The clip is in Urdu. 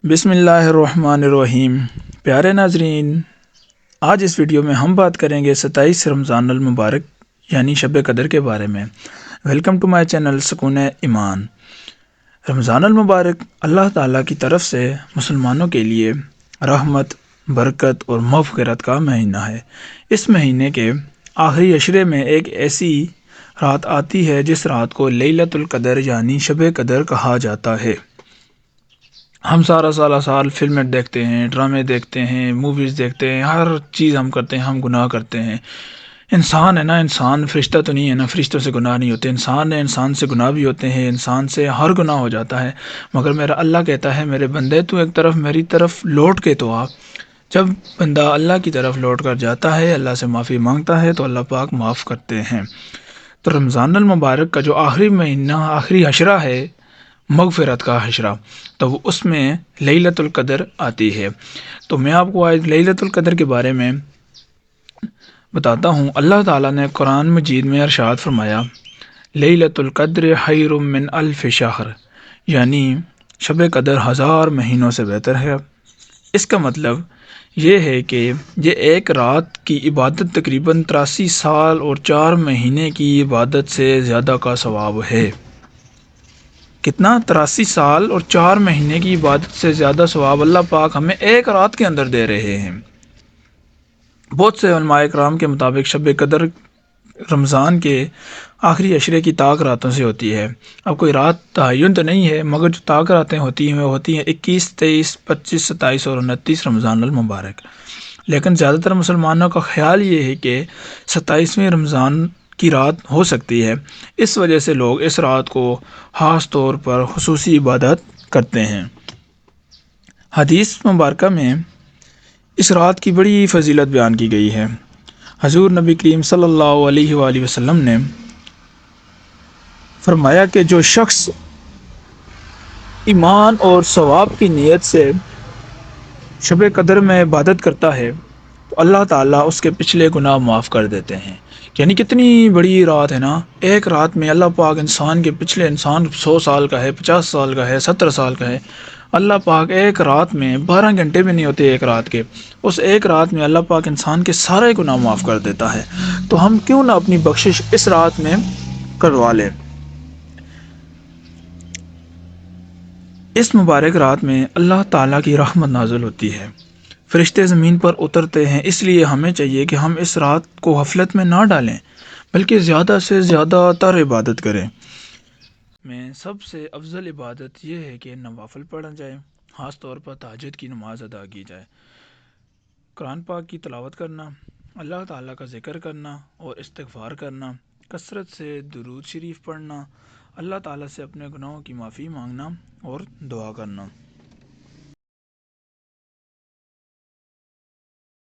بسم اللہ الرحمن الرحیم۔ پیارے ناظرین، آج اس ویڈیو میں ہم بات کریں گے 27 رمضان المبارک یعنی شب قدر کے بارے میں۔ ویلکم ٹو مائی چینل سکون ایمان۔ رمضان المبارک اللہ تعالیٰ کی طرف سے مسلمانوں کے لیے رحمت، برکت اور مغفرت کا مہینہ ہے۔ اس مہینے کے آخری عشرے میں ایک ایسی رات آتی ہے جس رات کو لیلۃ القدر یعنی شب قدر کہا جاتا ہے۔ ہم سال فلمیں دیکھتے ہیں، ڈرامے دیکھتے ہیں، موویز دیکھتے ہیں، ہر چیز ہم کرتے ہیں، ہم گناہ کرتے ہیں۔ انسان ہے نا، انسان فرشتہ تو نہیں ہے نا، فرشتوں سے گناہ نہیں ہوتے۔ انسان ہے، انسان سے گناہ بھی ہوتے ہیں، انسان سے ہر گناہ ہو جاتا ہے، مگر میرا اللہ کہتا ہے میرے بندے تو ایک طرف میری طرف لوٹ کے تو آ۔ جب بندہ اللہ کی طرف لوٹ کر جاتا ہے، اللہ سے معافی مانگتا ہے تو اللہ پاک معاف کرتے ہیں۔ تو رمضان المبارک کا جو آخری مہینہ، آخری عشرہ ہے، مغفرت کا عشرہ، تو وہ اس میں لیلۃ القدر آتی ہے۔ تو میں آپ کو آج لیلۃ القدر کے بارے میں بتاتا ہوں۔ اللہ تعالیٰ نے قرآن مجید میں ارشاد فرمایا، لیلۃ القدر خیر من الف شہر، یعنی شب قدر 1000 مہینوں سے بہتر ہے۔ اس کا مطلب یہ ہے کہ یہ ایک رات کی عبادت تقریباً 83 سال اور 4 مہینے کی عبادت سے زیادہ کا ثواب ہے۔ کتنا؟ 83 سال اور 4 مہینے کی عبادت سے زیادہ ثواب اللہ پاک ہمیں ایک رات کے اندر دے رہے ہیں۔ بہت سے علماء کرام کے مطابق شب قدر رمضان کے آخری عشرے کی طاق راتوں سے ہوتی ہے۔ اب کوئی رات تعین تو نہیں ہے، مگر جو طاق راتیں ہوتی ہیں وہ ہوتی ہیں 21، 23، 25، 27 اور 29 رمضان المبارک۔ لیکن زیادہ تر مسلمانوں کا خیال یہ ہے کہ 27ویں رمضان کی رات ہو سکتی ہے، اس وجہ سے لوگ اس رات کو خاص طور پر خصوصی عبادت کرتے ہیں۔ حدیث مبارکہ میں اس رات کی بڑی فضیلت بیان کی گئی ہے۔ حضور نبی کریم صلی اللہ علیہ وآلہ وسلم نے فرمایا کہ جو شخص ایمان اور ثواب کی نیت سے شب قدر میں عبادت کرتا ہے تو اللہ تعالیٰ اس کے پچھلے گناہ معاف کر دیتے ہیں۔ یعنی کتنی بڑی رات ہے نا، ایک رات میں اللہ پاک انسان کے پچھلے، انسان 100 سال کا ہے، 50 سال کا ہے، 70 سال کا ہے، اللہ پاک ایک رات میں 12 گھنٹے بھی نہیں ہوتے ایک رات کے، اس ایک رات میں اللہ پاک انسان کے سارے گناہ معاف کر دیتا ہے۔ تو ہم کیوں نہ اپنی بخشش اس رات میں کروا لیں۔ اس مبارک رات میں اللہ تعالیٰ کی رحمت نازل ہوتی ہے، فرشتے زمین پر اترتے ہیں، اس لیے ہمیں چاہیے کہ ہم اس رات کو غفلت میں نہ ڈالیں، بلکہ زیادہ سے زیادہ تر عبادت کریں۔ میں سب سے افضل عبادت یہ ہے کہ نوافل پڑھا جائے، خاص طور پر تہجد کی نماز ادا کی جائے، قرآن پاک کی تلاوت کرنا، اللہ تعالیٰ کا ذکر کرنا اور استغفار کرنا، کثرت سے درود شریف پڑھنا، اللہ تعالیٰ سے اپنے گناہوں کی معافی مانگنا اور دعا کرنا۔